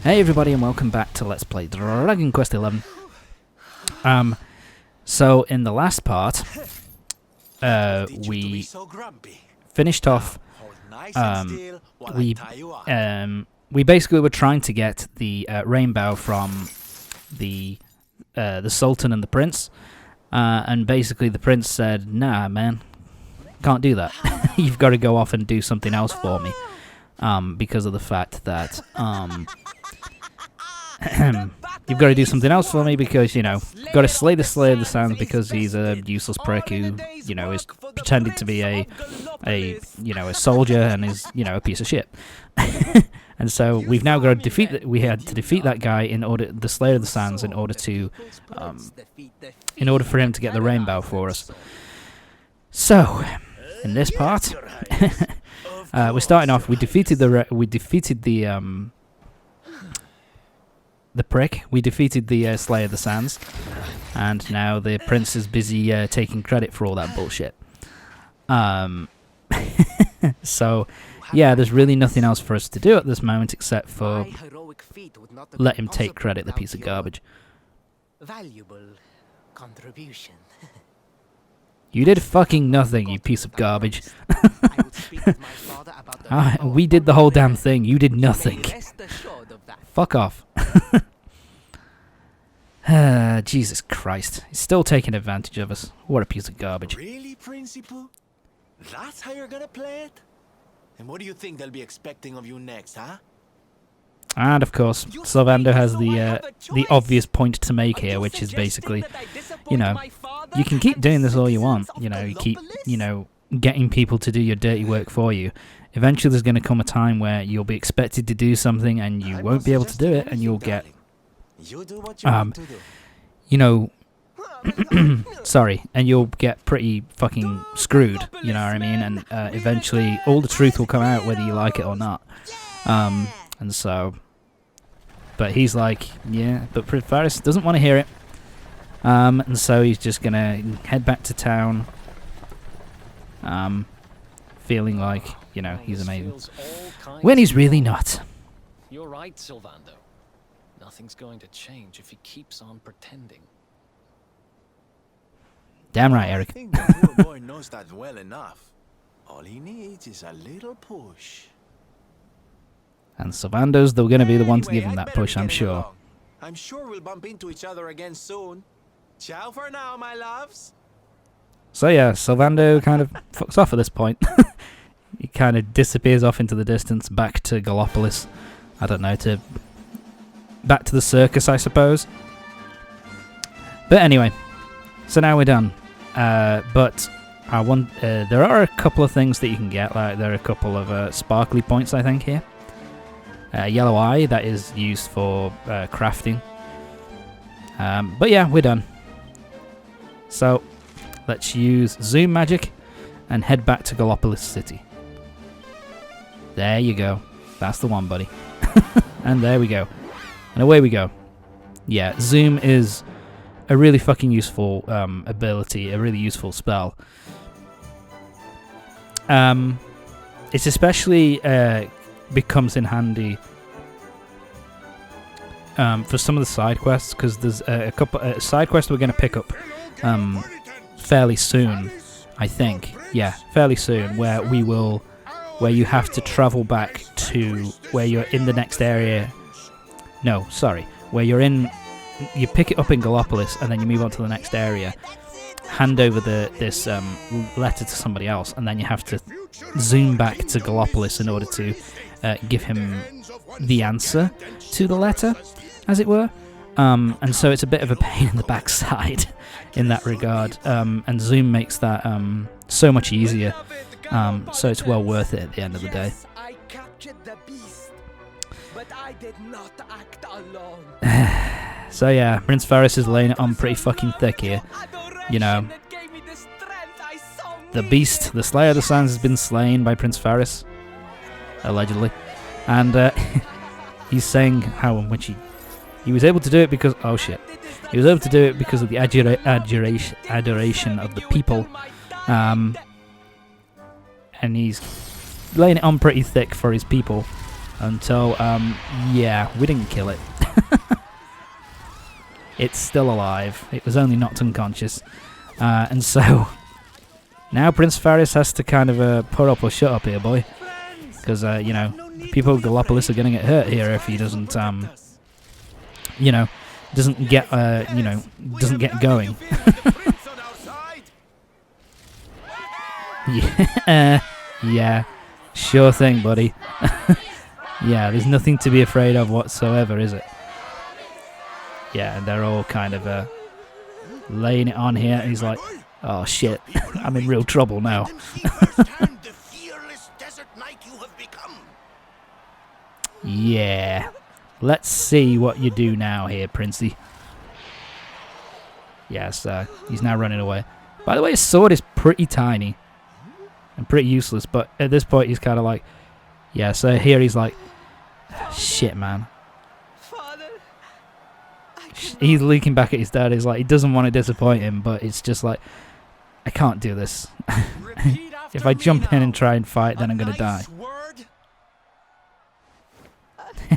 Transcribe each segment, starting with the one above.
Hey everybody and welcome back to Let's Play Dragon Quest XI. So in the last part, we finished off, we basically were trying to get the Rainbough from the Sultan and the Prince, and basically the Prince said, nah man, can't do that, you've got to go off and do something else for me, because of the fact that, you've got to do something else for me because, you know, got to slay the Slayer of the Sands because he's a useless prick who, you know, is pretending to be a soldier and is, you know, a piece of shit. And so we've now got to defeat that. We had to defeat that guy the Slayer of the Sands, in order for him to get the Rainbow for us. So in this part, we're starting off. We defeated the prick. We defeated the Slayer of the Sands, and now the Prince is busy taking credit for all that bullshit. So, yeah, there's really nothing else for us to do at this moment except for let him take credit, the piece of garbage. Valuable contribution. You did fucking nothing, you piece of garbage. We did the whole damn thing. You did nothing. Fuck off. Jesus Christ. He's still taking advantage of us. What a piece of garbage. Really, Principal? That's how you're gonna play it? And what do you think they'll be expecting of you next, huh? And of course, Sylvando has the obvious point to make here, which is basically, you know, you can keep doing this all you want. You know, you keep, you know, getting people to do your dirty work for you. Eventually there's going to come a time where you'll be expected to do something and you won't be able to do it, and you'll get, you know, sorry, and you'll get pretty fucking screwed, you know what I mean? And eventually all the truth will come out whether you like it or not. And so, but he's like, yeah, but Prince Faris doesn't want to hear it. And so he's just going to head back to town, feeling like, you know, he's amazing, when he's really not. You're right, Sylvando. Nothing's going to change if he keeps on pretending. Damn right, Eric. I think the little boy knows that well enough. All he needs is a little push. And Sylvando's going to be the one to give him that push, I'm sure. I'm sure we'll bump into each other again soon. Ciao for now, my loves. So yeah, Sylvando kind of fucks off at this point. He kind of disappears off into the distance, back to Gallopolis. I don't know, back to the circus, I suppose. But anyway, so now we're done. But I want there are a couple of things that you can get. Like there are a couple of sparkly points, I think, here. Yellow eye, that is used for crafting. But yeah, we're done. So let's use zoom magic and head back to Gallopolis City. There you go. That's the one, buddy. And there we go. And away we go. Yeah, zoom is a really fucking useful ability, a really useful spell. It's especially becomes in handy for some of the side quests, because there's a couple side quests we're going to pick up fairly soon, I think. Yeah, fairly soon, where you have to travel back to where you're in the next area. No, sorry, where you pick it up in Gallopolis and then you move on to the next area, hand over this letter to somebody else, and then you have to zoom back to Gallopolis in order to give him the answer to the letter, as it were. And so it's a bit of a pain in the backside in that regard, and zoom makes that so much easier, so it's well worth it at the end of the day. I captured the beast, but I did not act alone. So yeah, Prince Faris is laying it on pretty fucking thick here. You know, the beast, the Slayer of the Sands, has been slain by Prince Faris, allegedly, and he's saying how in which he was able to do it because, oh shit, he was able to do it because of the adoration of the people, and he's laying it on pretty thick for his people, until, yeah, we didn't kill it. It's still alive. It was only knocked unconscious. And so, now Prince Faris has to kind of put up or shut up here, boy. Because, you know, people of Gallopolis are going to get hurt here if he doesn't, you know, doesn't get, you know, doesn't get going. Yeah, yeah, sure thing, buddy. Yeah, there's nothing to be afraid of whatsoever, is it? Yeah, and they're all kind of laying it on here, and he's like, oh shit, I'm in real trouble now. Yeah, let's see what you do now here, Princey. Yes, he's now running away. By the way, his sword is pretty tiny and pretty useless, but at this point he's kind of like, yeah, so here he's like, shit, man. Father, He's looking back at his dad. He's like, he doesn't want to disappoint him, but it's just like, I can't do this. If I jump in and try and fight, then I'm going to die.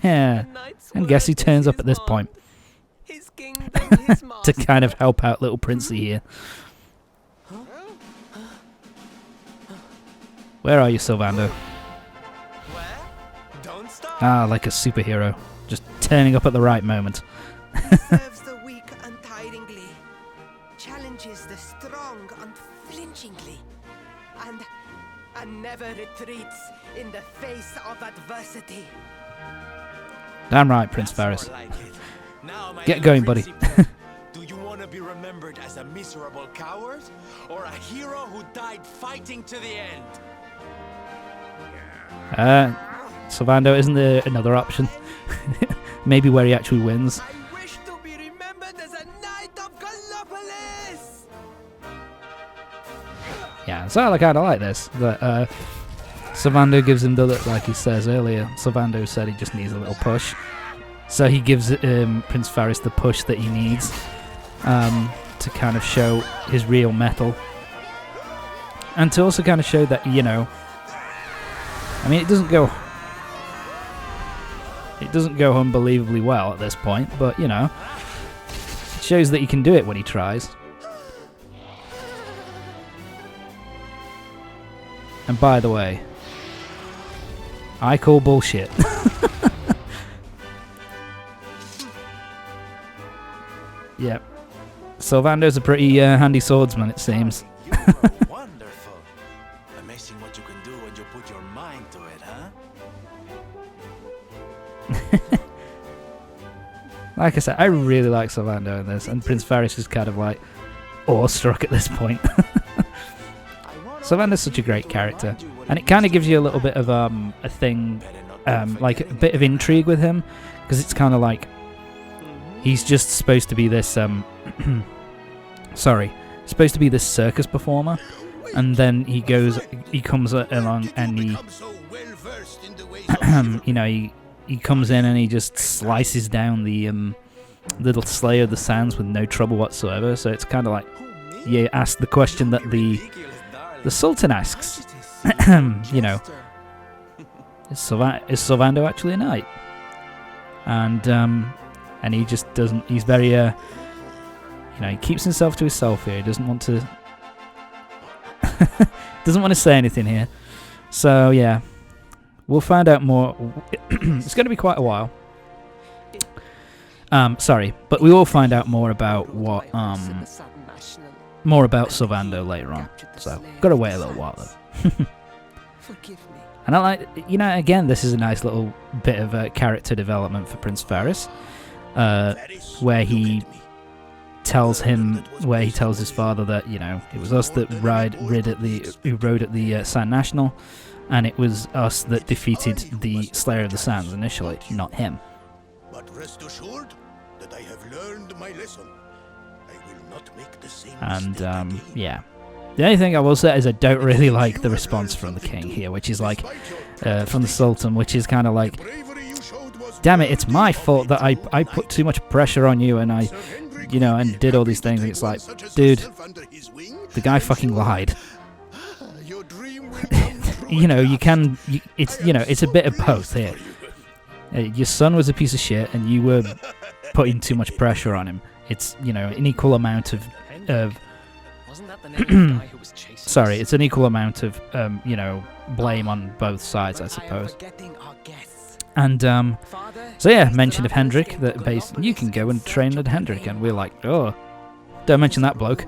Yeah, and guess who turns up at this point his kingdom, his to kind of help out little Princey here. Where are you, Sylvando? Don't stop. Ah, like a superhero, just turning up at the right moment. serves the weak untiringly, challenges the strong unflinchingly, and never retreats in the face of adversity. Damn right, Prince Faris. Get going, buddy. Do you want to be remembered as a miserable coward or a hero who died fighting to the end? Sylvando, isn't there another option? Maybe where he actually wins. I wish to be remembered as a knight of Gallopolis. Yeah, so I kind of like this. That Sylvando gives him the look, like he says earlier. Sylvando said he just needs a little push, so he gives Prince Faris the push that he needs to kind of show his real mettle, and to also kind of show that, you know, I mean, it doesn't go unbelievably well at this point, but you know, it shows that he can do it when he tries. And by the way, I call bullshit. Yep. Sylvando's a pretty handy swordsman, it seems. Wonderful. Amazing what you can do when you put your mind to it, huh? Like I said, I really like Sylvando in this, and Prince Faris is kind of like awestruck at this point. Sylvando's such a great character, and it kind of gives you a little bit of a thing, like a bit of intrigue with him, because it's kind of like he's just supposed to be this supposed to be this circus performer, and then he comes along and he you know, he comes in and he just slices down the little Slayer of the Sands with no trouble whatsoever. So it's kind of like you ask the question that the Sultan asks. You know, is Sylvando actually a knight? And he just doesn't. He's very you know, he keeps himself to himself here. He doesn't want to say anything here. So yeah, we'll find out more. It's going to be quite a while. Sorry, but we will find out more about what more about Sylvando later on. So got to wait a little while though. Forgive me. And I like, you know, again, this is a nice little bit of character development for Prince Faris, where he tells his father that, you know, it was us that rode at the Sand National, and it was us that defeated the Slayer of the Sands initially, not him. But rest assured that I have learned my lesson. I will not make the same And mistake again. yeah. The only thing I will say is I don't really like the response from the king here, which is like, from the Sultan, which is kind of like, damn it, it's my fault that I put too much pressure on you and I, you know, and did all these things. And it's like, dude, the guy fucking lied. You know, it's a bit of both here. Your son was a piece of shit, and you were putting too much pressure on him. It's, you know, an equal amount of Wasn't that the name of the guy who was chasing sorry, us? it's an equal amount of, you know, blame on both sides, I suppose. And, so yeah, mention of Hendrik, that you can go and train at Hendrik, and we're like, oh, don't mention that bloke.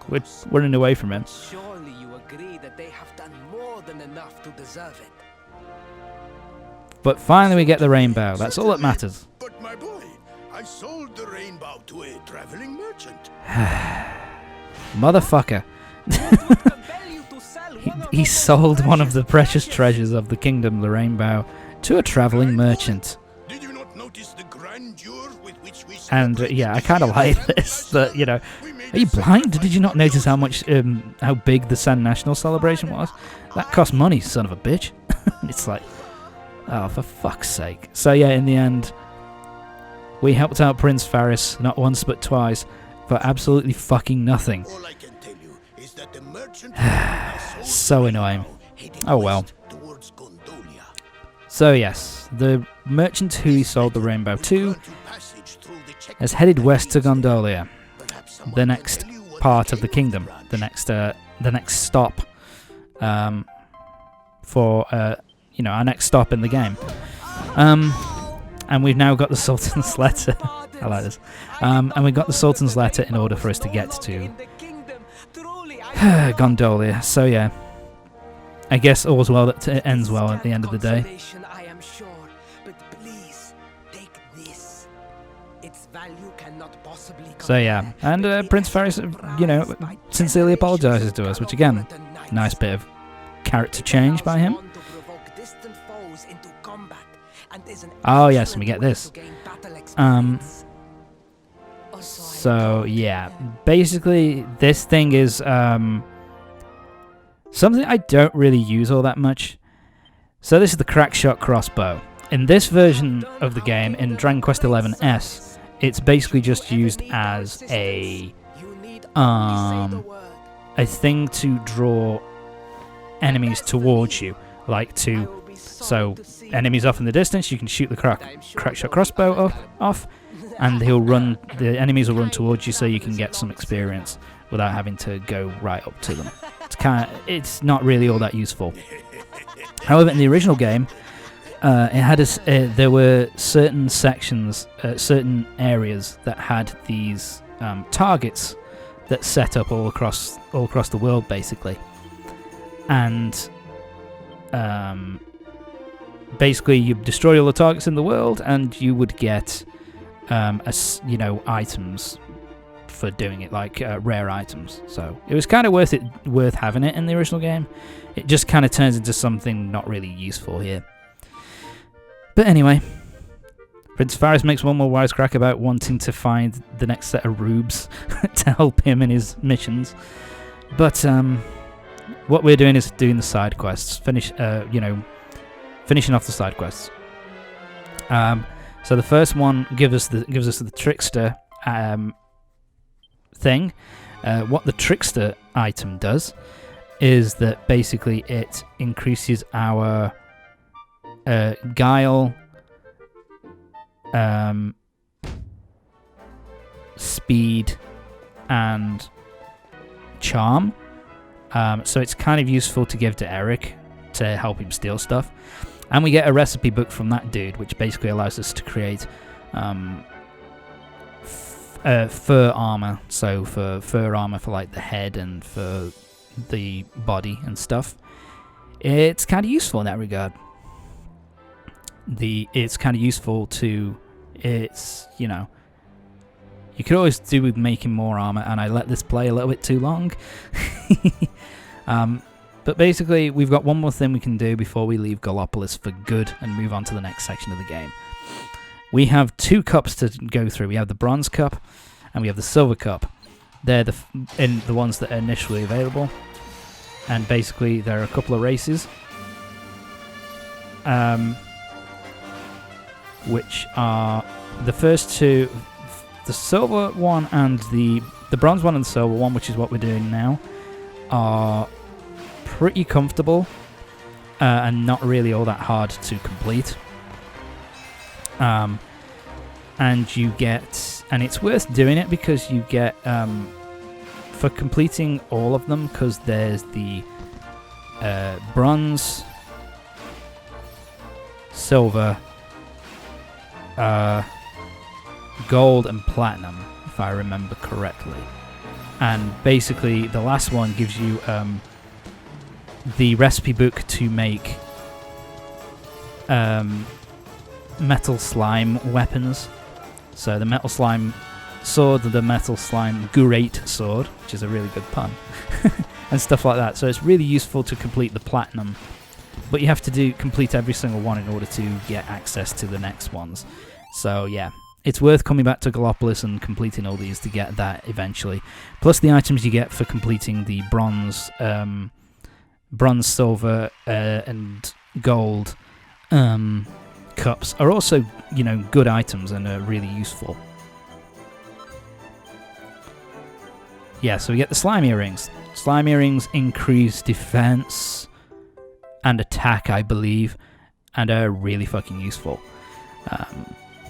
We're running away from him. Surely you agree that they have done more than enough to deserve it. But finally we get the Rainbough, that's all that matters. But my boy, I sold the Rainbough to a traveling merchant. Motherfucker. He sold one of the precious treasures of the kingdom, the Rainbough, to a traveling merchant. Did you not notice the grandeur with which we And yeah, I kind of like this. That, you know, are you blind? Did you not notice how much, how big the San National celebration was? That cost money, son of a bitch. It's like, oh, for fuck's sake. So yeah, in the end, we helped out Prince Faris not once but twice for absolutely fucking nothing. All I can tell you is that the merchant So annoying. Oh well. So yes, the merchant who he sold the Rainbow to has headed west to Gondolia, the next part of the kingdom, the next stop, for you know, our next stop in the game. And we've now got the Sultan's letter. I like this. And we got the Sultan's letter in order for us to get to Gondolia. So yeah, I guess all's well that ends well at the end of the day. I am sure, but please take this. Its value cannot possibly So yeah, and Prince Faris, you know, sincerely apologises to us, which again, nice bit of character change by him. Oh yes, and we get this. So yeah, basically this thing is something I don't really use all that much. So this is the crackshot crossbow. In this version of the game, in Dragon Quest XI-S, it's basically just used as a thing to draw enemies towards you, like to. So enemies off in the distance, you can shoot the crackshot crossbow off, and the enemies will run towards you, so you can get some experience without having to go right up to them. It's not really all that useful. However, in the original game, there were certain sections, certain areas that had these targets that set up all across the world, basically, and basically you destroy all the targets in the world, and you would get items for doing it, like rare items. So it was kind of worth having it in the original game. It just kind of turns into something not really useful here. But anyway, Prince Faris makes one more wisecrack about wanting to find the next set of rubes to help him in his missions. But what we're doing is doing the side quests, finishing off the side quests. So the first one gives us the trickster thing. What the trickster item does is that basically it increases our guile, speed, and charm. So it's kind of useful to give to Eric to help him steal stuff. And we get a recipe book from that dude, which basically allows us to create fur armor. So for fur armor for like the head and for the body and stuff. It's kind of useful in that regard. It's kind of useful to, you could always do with making more armor, and I let this play a little bit too long. But basically, we've got one more thing we can do before we leave Gallopolis for good and move on to the next section of the game. We have two cups to go through. We have the Bronze Cup and we have the Silver Cup. They're the ones that are initially available. And basically, there are a couple of races. Which are the first two, the silver one and the bronze one and the silver one, which is what we're doing now, are pretty comfortable and not really all that hard to complete. And you get, and it's worth doing it because you get, for completing all of them, because there's the bronze, silver, gold and platinum, if I remember correctly. And basically the last one gives you the recipe book to make metal slime weapons. So the metal slime sword, the metal slime great sword, which is a really good pun, and stuff like that. So it's really useful to complete the platinum, but you have to complete every single one in order to get access to the next ones. So yeah, it's worth coming back to Gallopolis and completing all these to get that eventually. Plus the items you get for completing the bronze, silver, and gold cups are also, you know, good items and are really useful. Yeah, so we get the slime earrings. Slime earrings increase defense and attack, I believe, and are really fucking useful.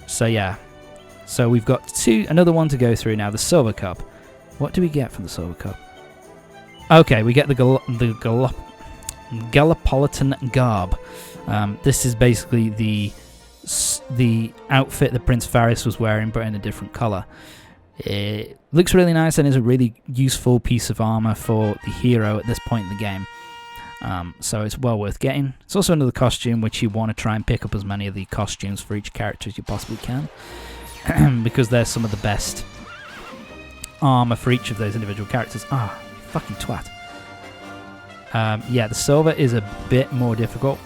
So yeah, so we've got another one to go through now. The silver cup. What do we get from the silver cup? Okay, we get the Gallopolitan garb. This is basically the outfit that Prince Faris was wearing, but in a different color. It looks really nice and is a really useful piece of armor for the hero at this point in the game. So it's well worth getting. It's also another costume which you want to try and pick up as many of the costumes for each character as you possibly can, because they're some of the best armor for each of those individual characters. Ah, fucking twat. Yeah, the silver is a bit more difficult.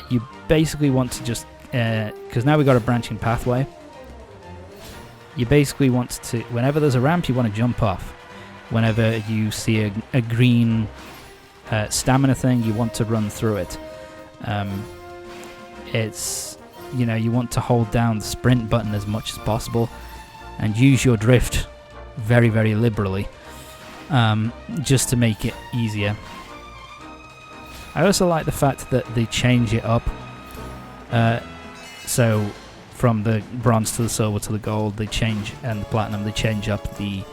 You basically want to just, because now we've got a branching pathway, you basically want to, whenever there's a ramp, you want to jump off. Whenever you see a green stamina thing, you want to run through it. It's, you know, you want to hold down the sprint button as much as possible and use your drift very, very liberally, just to make it easier. I also like the fact that they change it up. So from the bronze to the silver to the gold, they change, and the platinum, they change up the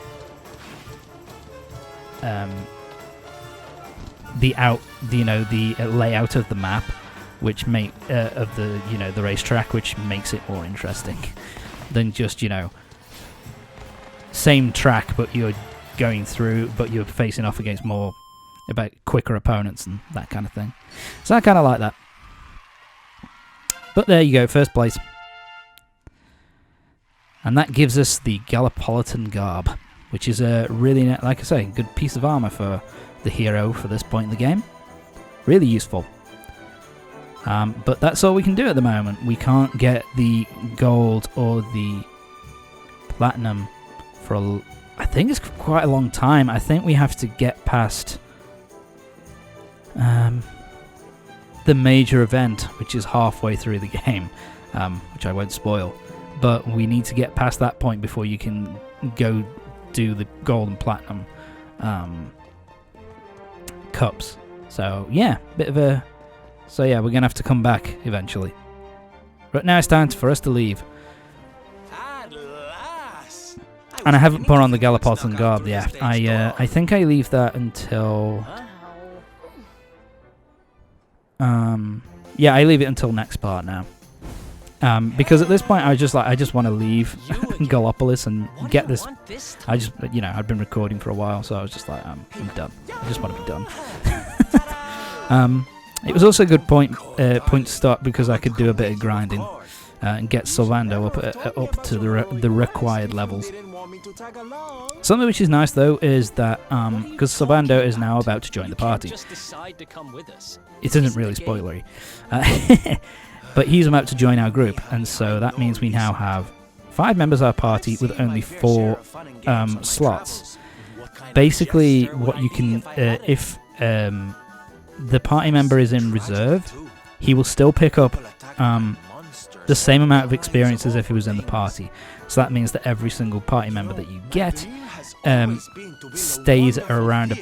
layout of the map, which of the, you know, the racetrack, which makes it more interesting than just, you know, same track but you're going through, but you're facing off against more about quicker opponents and that kind of thing. So I kind of like that. But there you go, first place. And that gives us the Gallopolitan garb, which is a really, like I say, good piece of armor for the hero for this point in the game. Really useful. But that's all we can do at the moment. We can't get the gold or the platinum for, I think it's quite a long time. I think we have to get past the major event, which is halfway through the game, which I won't spoil. But we need to get past that point before you can go do the gold and platinum cups. So yeah, so yeah, we're gonna have to come back eventually. But now it's time for us to leave. And I haven't put on the Gallopolis garb yet. I think I leave that until yeah, I leave it until next part now. Because at this point I just want to leave Gallopolis and get this. I just, you know, I'd been recording for a while, so I was just like, I'm done. I just want to be done. It was also a good point to start because I could do a bit of grinding and get Sylvando up to the required levels. Something which is nice though is that because Sylvando is now about to join the party. It isn't really spoilery. But he's about to join our group, and so that means we now have 5 members of our party with only 4 slots. Basically, what you can, if the party member is in reserve, he will still pick up the same amount of experience as if he was in the party. So that means that every single party member that you get stays around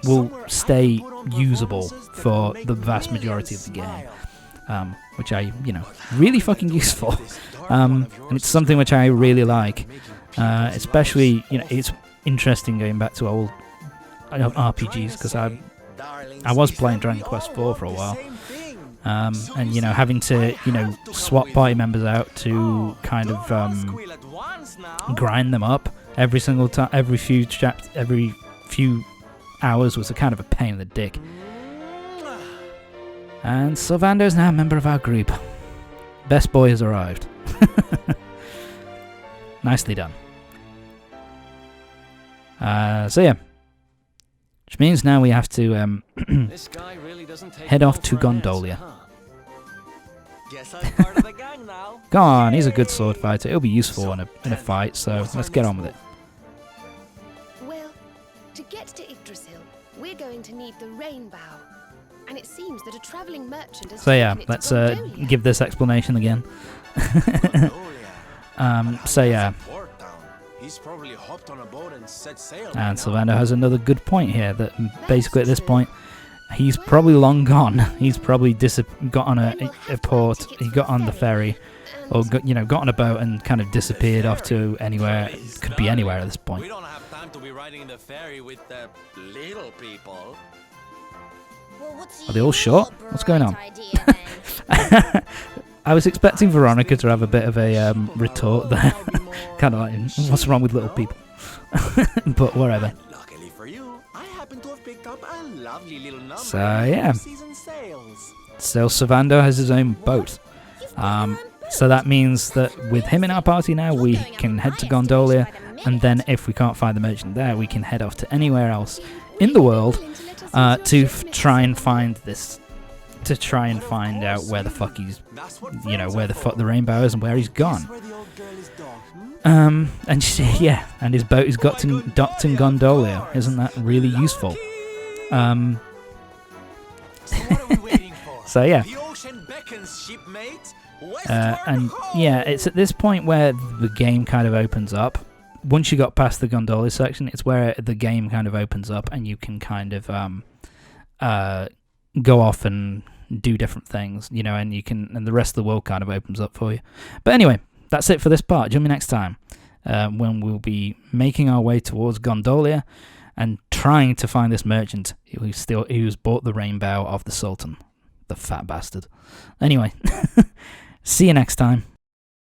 will stay usable for the vast majority of the game. which I, really fucking useful. And it's something which I really like, especially, it's interesting going back to old RPGs, because I was playing Dragon Quest IV for a while, and having to swap party members out to kind of grind them up every single time, every few hours was a kind of a pain in the dick. And Sylvando is now a member of our group. Best boy has arrived. Nicely done. So yeah, which means now we have to This guy really doesn't take head well off to for an answer, Gondolia. huh? Guess I'm part of the gang now. Go on, he's a good sword fighter. It'll be useful in a fight, so let's get on with it. Well, to get to Yggdrasil, we're going to need the Rainbough. And it seems that a travelling merchant has So yeah, taken it to let's Gondolia. give this explanation again. So yeah, He's probably hopped on a boat and set sail. and Sylvando has another good point here, that basically at this point, he's probably long gone. He's probably got on a port, he got on the ferry, or got on a boat and kind of disappeared off to anywhere. It could be anywhere at this We point. don't have time to be riding the ferry with the little people. Are they all short? What's going on? I was expecting Veronica to have a bit of a retort there. Kind of like, what's wrong with little people? But whatever. Luckily for you, I happen to have picked up a lovely little number. So, yeah. Season sales. So Sylvando has his own boat. So that means that with him in our party now, we can head to Gondolia, and then if we can't find the merchant there, we can head off to anywhere else in the world to try and find this, to try and find out where the fuck he's, where the fuck the Rainbough is and where he's gone. Where the old girl is docked, And yeah, and his boat is docked in Gondolia. Isn't that really useful? So what are we waiting for? So yeah. The ocean beckons, shipmate. And yeah, it's at this point where the game kind of opens up. Once you got past the Gondola section, it's where the game kind of opens up, and you can kind of go off and do different things, and and the rest of the world kind of opens up for you. But anyway, that's it for this part. Join me next time when we'll be making our way towards Gondolia and trying to find this merchant who's bought the Rainbough of the Sultan, the fat bastard. Anyway, see you next time.